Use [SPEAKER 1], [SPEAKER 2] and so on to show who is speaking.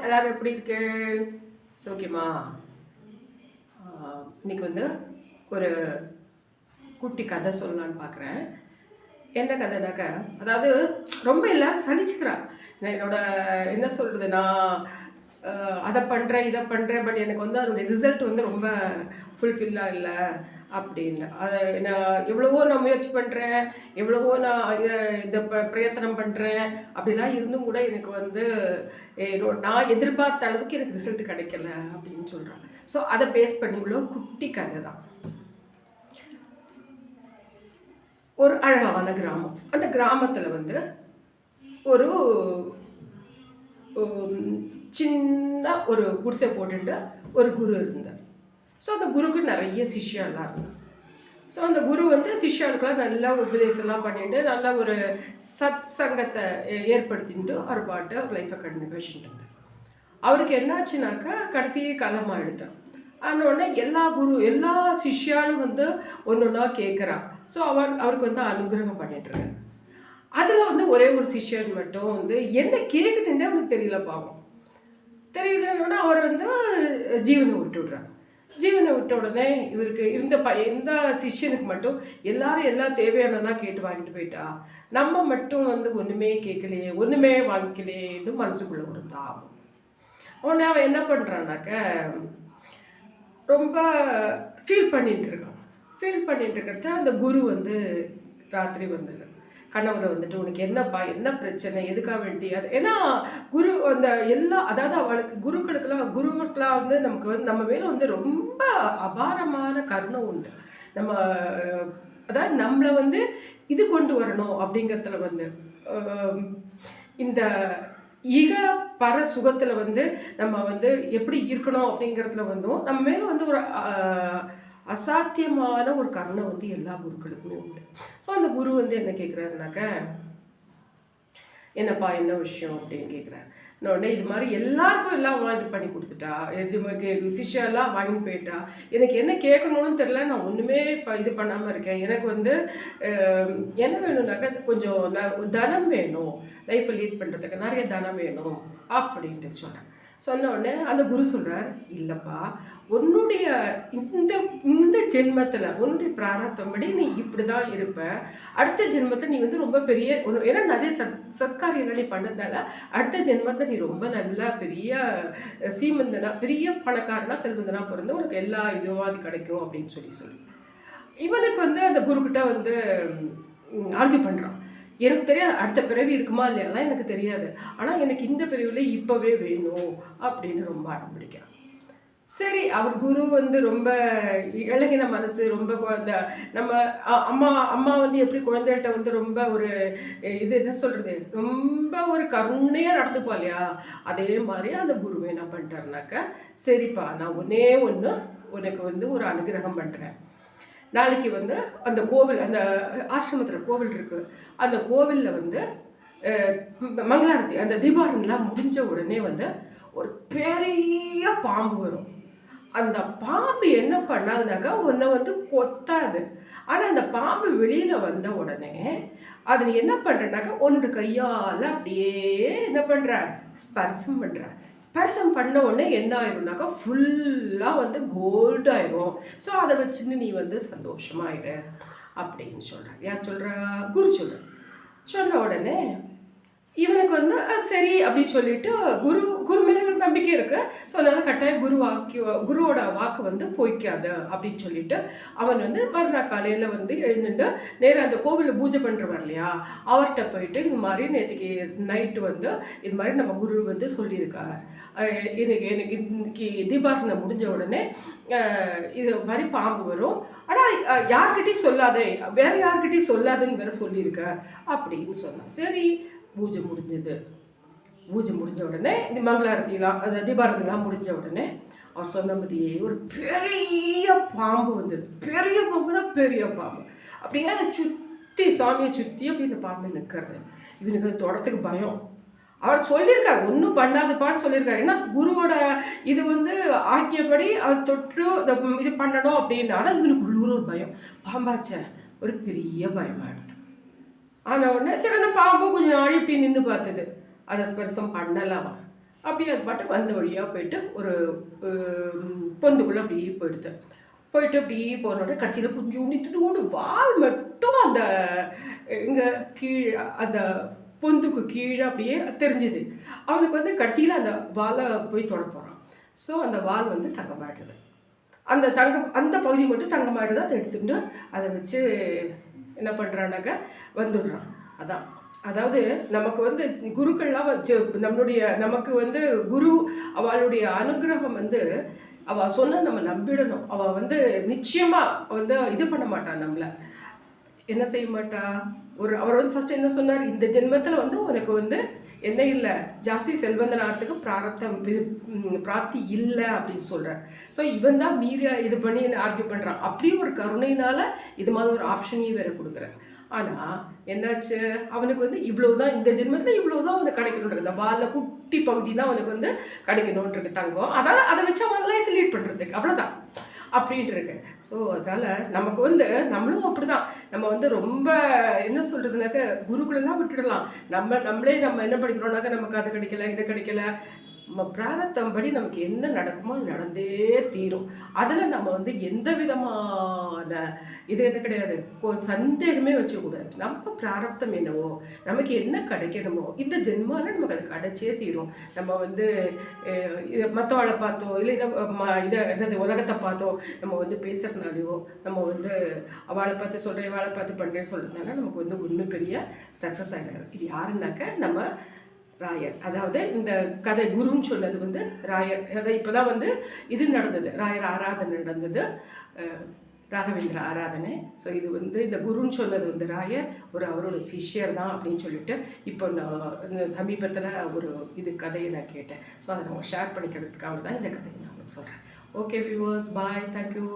[SPEAKER 1] எல்லாரும் எப்படி இருக்கு? சௌக்கியமா? இன்னைக்கு வந்து ஒரு குட்டி கதை சொல்லலான்னு பார்க்குறேன். என்ன கதைனாக்கா, அதாவது ரொம்ப எல்லாரும் சலிச்சுக்கிறா. என்னோட என்ன சொல்கிறது, நான் அதை பண்ணுறேன் இதை பண்ணுறேன், பட் எனக்கு வந்து அதனுடைய ரிசல்ட் வந்து ரொம்ப ஃபுல்ஃபில்லாக இல்லை அப்படின்னு. அதை நான் எவ்வளவோ நான் முயற்சி பண்ணுறேன், எவ்வளவோ நான் இதை பிரயத்தனம் பண்ணுறேன், அப்படிலாம் இருந்தும் கூட எனக்கு வந்து நான் எதிர்பார்த்த அளவுக்கு எனக்கு ரிசல்ட் கிடைக்கல அப்படின்னு சொல்கிறேன். ஸோ அதை பேஸ் பண்ணி உள்ள ஒரு குட்டி கதை தான். ஒரு அழகான கிராமம். அந்த கிராமத்தில் வந்து ஒரு சின்ன ஒரு குடிசை போட்டுட்டு ஒரு குரு இருந்தார். ஸோ அந்த குருக்கு நிறைய சிஷ்யாலாம் இருந்தார். ஸோ அந்த குரு வந்து சிஷ்யாளுக்கெல்லாம் நல்லா உபதேசம்லாம் பண்ணிட்டு நல்ல ஒரு சத் சங்கத்தை ஏற்படுத்திட்டு அவர் பாட்டு லைஃப்பை கண்டினியூ இருந்தார். அவருக்கு என்னாச்சுனாக்கா கடைசி காலமாக எடுத்தார். ஆனோடனே எல்லா சிஷ்யாலும் வந்து ஒன்று ஒன்றா கேட்குறா. ஸோ அவருக்கு வந்து அனுகிரகம் பண்ணிட்டுருக்காரு. அதில் வந்து ஒரே ஒரு சிஷ்யன் மட்டும் வந்து என்ன கேட்குதுன்னே அவனுக்கு தெரியல, பாவம். தெரியலன்னா அவர் வந்து ஜீவனை விட்டுடுறார். ஜீவனை விட்ட உடனே இவருக்கு இந்த சிஷ்யனுக்கு மட்டும் எல்லாரும் எல்லாம் தேவையானதான் கேட்டு வாங்கிட்டு போயிட்டா, நம்ம மட்டும் வந்து ஒன்றுமே கேட்கலையே, ஒன்றுமே வாங்கிக்கலையேன்னு மனசுக்குள்ள ஒரு தாபம். உடனே அவன் என்ன பண்ணுறான்னாக்க ரொம்ப ஃபீல் பண்ணிட்டு இருக்கான். ஃபீல் பண்ணிட்டு இருக்கிறத அந்த குரு வந்து ராத்திரி வந்துடு கணவரை வந்துட்டு, உனக்கு என்னப்பா, என்ன பிரச்சனை, எதுக்காக வேண்டி அது. ஏன்னா குரு அந்த அதாவது அவளுக்கு குருவுக்கெல்லாம் வந்து நமக்கு வந்து நம்ம மேலே வந்து ரொம்ப அபாரமான கருணை உண்டு. நம்ம அதாவது நம்மளை வந்து இது கொண்டு வரணும் அப்படிங்கிறதுல வந்து இந்த ஈக பர சுகத்தில் வந்து நம்ம வந்து எப்படி இருக்கணும் அப்படிங்கிறதுல வந்தும் நம்ம மேலே வந்து ஒரு அசாத்தியமான ஒரு கருணை வந்து எல்லா குருக்களுக்குமே உண்டு. ஸோ அந்த குரு வந்து என்ன கேட்குறாருனாக்க, என்னப்பா என்ன விஷயம் அப்படின்னு கேட்குறாரு. உடனே இது மாதிரி எல்லாருக்கும் எல்லாம் இது பண்ணி கொடுத்துட்டா, சிஷ்யெல்லாம் வாங்கி போயிட்டா, எனக்கு என்ன கேட்கணும்னு தெரியல, நான் ஒன்றுமே இப்போ இது பண்ணாமல் இருக்கேன். எனக்கு வந்து என்ன வேணும்னாக்கா கொஞ்சம் தனம் வேணும், லைஃப்பை லீட் பண்ணுறதுக்கு நிறைய தனம் வேணும் அப்படின்ட்டு சொன்னேன். சொன்ன உடனே அந்த குரு சொல்கிறார், இல்லைப்பா, உன்னுடைய இந்த ஜென்மத்தில் உன்னுடைய பிராரத்தம்படி நீ இப்படி தான் இருப்ப. அடுத்த ஜென்மத்தில் நீ வந்து ரொம்ப பெரிய ஏன்னா நிறைய சத்காரியெல்லாம் நீ பண்ணதுனால அடுத்த ஜென்மத்தில் நீ ரொம்ப நல்லா பெரிய சீமந்தனா, பெரிய பணக்காரனா, செல்வந்தனா பிறந்து உனக்கு எல்லா இதுவும் அது கிடைக்கும் அப்படின்னு சொல்லி இவனுக்கு வந்து அந்த குருக்கிட்ட வந்து ஆர்கியூ பண்ணுறான். எனக்கு தெரியாது அடுத்த பிறவி இருக்குமா இல்லையாலாம் எனக்கு தெரியாது, ஆனால் எனக்கு இந்த பிறவியில் இப்போவே வேணும் அப்படின்னு ரொம்ப அடம் பிடிக்கிறான். சரி, அவர் குரு வந்து ரொம்ப இழகின மனசு, ரொம்ப நம்ம அம்மா வந்து எப்படி குழந்தைகிட்ட வந்து ரொம்ப ஒரு இது என்ன சொல்கிறது, ரொம்ப ஒரு கருணையாக நடந்துப்பா இல்லையா, அதே மாதிரி அந்த குருவை என்ன பண்ணிட்டாருனாக்கா, சரிப்பா, நான் ஒன்று உனக்கு வந்து ஒரு அனுகிரகம் பண்ணுறேன். நாளைக்கு வந்து அந்த கோவில், அந்த ஆசிரமத்தில் கோவில் இருக்குது, அந்த கோவிலில் வந்து மங்களாரத்தி அந்த தீபாவளிலாம் முடிஞ்ச உடனே வந்து ஒரு பெரிய பாம்பு வரும். அந்த பாம்பு என்ன பண்ணாதுனாக்கா உன்னை வந்து கொத்தாது. ஆனால் அந்த பாம்பு வெளியில் வந்த உடனே அது நீ என்ன பண்ணுறனாக்கா ஒன்று கையால் அப்படியே என்ன பண்ணுற, ஸ்பர்சம் பண்ணுற. ஸ்பர்சம் பண்ண உடனே என்ன ஆயிரும்னாக்கா ஃபுல்லாக வந்து கோல்டு ஆயிரும். ஸோ அதை வச்சுன்னு நீ வந்து சந்தோஷமாயிரு அப்படின்னு சொல்கிறேன். யார் சொல்கிறா? குரு சொல்கிறேன். சொன்ன உடனே இவனுக்கு வந்து சரி அப்படின்னு சொல்லிட்டு குரு மேலே ஒரு நம்பிக்கை இருக்கு. ஸோ அதனால கட்டாயம் குருவோட வாக்கு வந்து பொய்க்காது அப்படின்னு சொல்லிட்டு அவன் வந்து மறுநாள் காலையில் வந்து எழுந்துட்டு நேராக அந்த கோவிலில் பூஜை பண்ணுறவர் இல்லையா, அவர்கிட்ட போயிட்டு இது மாதிரி நேற்றுக்கு நைட்டு வந்து இது மாதிரி நம்ம குரு வந்து சொல்லியிருக்கார், எனக்கு இன்னைக்கு தீபாவளி முடிஞ்ச உடனே இது மாதிரி பாம்பு வரும், ஆனால் யார்கிட்டையும் சொல்லாதே, வேற யார்கிட்டையும் சொல்லாதுன்னு வேற சொல்லியிருக்க அப்படின்னு சொன்னான். சரி, பூஜை முடிஞ்ச உடனே இந்த மங்களாரத்திலாம் அந்த தீபாரத்திலாம் முடிஞ்ச உடனே அவர் சொன்ன மாதிரியே ஒரு பெரிய பாம்பு வந்தது. பெரிய பாம்புனா பெரிய பாம்பு, அப்படியே அதை சுற்றி சாமியை சுற்றி அப்படி இந்த பாம்பு நிற்கிறது. இவனுக்கு தொடத்துக்கு பயம். அவர் சொல்லியிருக்காரு ஒன்றும் பண்ணாதுப்பான்னு சொல்லியிருக்காரு. ஏன்னா குருவோட இது வந்து ஆக்கியபடி அவர் தொற்று இது பண்ணணும் அப்படின்னு. ஆனால் இவனுக்கு உள்ளூர் ஒரு பயம், பாம்பாச்ச ஒரு பெரிய பயமாக எடுத்து. ஆன உடனே சரி, அந்த பாம்பு கொஞ்சம் நாள் இப்படி நின்று பார்த்தது, அதை ஸ்பர்சம் பண்ணலாமா. அப்படியே அது பாட்டு வந்த வழியாக போயிட்டு ஒரு பொந்துக்குள்ளே அப்படியே போயிடுது. போயிட்டு அப்படியே போனோட கடைசியில் கொஞ்சோண்டு இத்துணூண்டு வால் மட்டும் அந்த இங்கே கீழே அந்த பொந்துக்கு கீழே அப்படியே தெரிஞ்சுது. அவனுக்கு வந்து கடைசியில் அந்த வாலை போய் தொட போகிறான். ஸோ அந்த வால் வந்து தங்கமாயிடுது. அந்த பகுதி மட்டும் தங்கமாயிடுது. அதை எடுத்துட்டு அதை வச்சு என்ன பண்ணுறான்னாக்க வந்துடுறான். அதான் அதாவது நமக்கு வந்து குருக்கள்லாம் வச்சு நமக்கு வந்து குரு அவளுடைய அனுகிரகம் வந்து அவள் சொன்ன நம்ம நம்பிடணும். அவள் வந்து நிச்சயமாக வந்து இது பண்ண மாட்டான், நம்மளை என்ன செய்ய மாட்டா. அவர் வந்து ஃபர்ஸ்ட் என்ன சொன்னார், இந்த ஜென்மத்தில் வந்து உனக்கு வந்து என்ன இல்லை, ஜாஸ்தி செல்வந்தன் ஆகிறதுக்கு பிராரப்தம் பிராப்தி இல்லை அப்படின்னு சொல்கிறார். ஸோ இவன் தான் மீறி இது பண்ணி ஆர்கியூ பண்ணுறான். அப்படியே ஒரு கருணையினால் இது மாதிரி ஒரு ஆப்ஷனையும் வேறு கொடுக்குறார். ஆனால் என்னாச்சு, அவனுக்கு வந்து இவ்வளோதான், இந்த ஜென்மத்தில் இவ்வளோதான் அவனுக்கு கிடைக்கணுன்றது, இந்த வாலில் குட்டி பகுதி தான் அவனுக்கு வந்து கிடைக்கணுன்றது தங்கம். அதாவது அதை வச்சு அவன் லைஃப் லீட் பண்ணுறதுக்கு அவ்வளோதான் அப்படின்ட்டு இருக்கு. ஸோ அதனால் நமக்கு வந்து நம்மளும் அப்படி தான். நம்ம வந்து ரொம்ப என்ன சொல்கிறதுனாக்க குருக்குலெல்லாம் விட்டுடலாம். நம்மளே என்ன படிக்கிறோம்னாக்க நமக்கு அது கிடைக்கல, இது கிடைக்கல, நம்ம பிராரத்தம் படி நமக்கு என்ன நடக்குமோ அது நடந்தே தீரும். அதில் நம்ம வந்து எந்த விதமான இது என்ன கிடையாது, சந்தேகமே வச்சக்கூடாது. நம்ம பிராரப்தம் என்னவோ, நமக்கு என்ன கிடைக்கணுமோ இந்த ஜென்மாவில் நமக்கு அது கிடைச்சே தீரும். நம்ம வந்து இதை மற்றவாளை பார்த்தோ இல்லை இதை என்னது உலகத்தை பார்த்தோ நம்ம வந்து பேசுகிறதுனாலையோ, நம்ம வந்து அவளை பார்த்து சொல்கிறேன் இவாளை பார்த்து பண்ணுறேன்னு சொல்கிறதுனால நமக்கு வந்து ஒன்றும் பெரிய சக்ஸஸ் ஆகிடாது. இது யாருன்னாக்க நம்ம ராயர். அதாவது இந்த கதை குருன்னு சொன்னது வந்து ராயர். அதை இப்போ தான் வந்து இது நடந்தது, ராயர் ஆராதனை நடந்தது, ராகவேந்திர ஆராதனை. ஸோ இது வந்து இந்த குருன்னு சொன்னது வந்து ராயர் அவரோட சிஷ்யர் தான் அப்படின்னு சொல்லிட்டு இப்போ நான் சமீபத்தில் ஒரு இது கதையை நான் கேட்டேன். ஸோ அதை நான் ஷேர் பண்ணிக்கிறதுக்காக தான் இந்த கதையை நான் உங்களுக்கு சொல்கிறேன். ஓகே வியூவர்ஸ், பாய், தேங்க்யூ.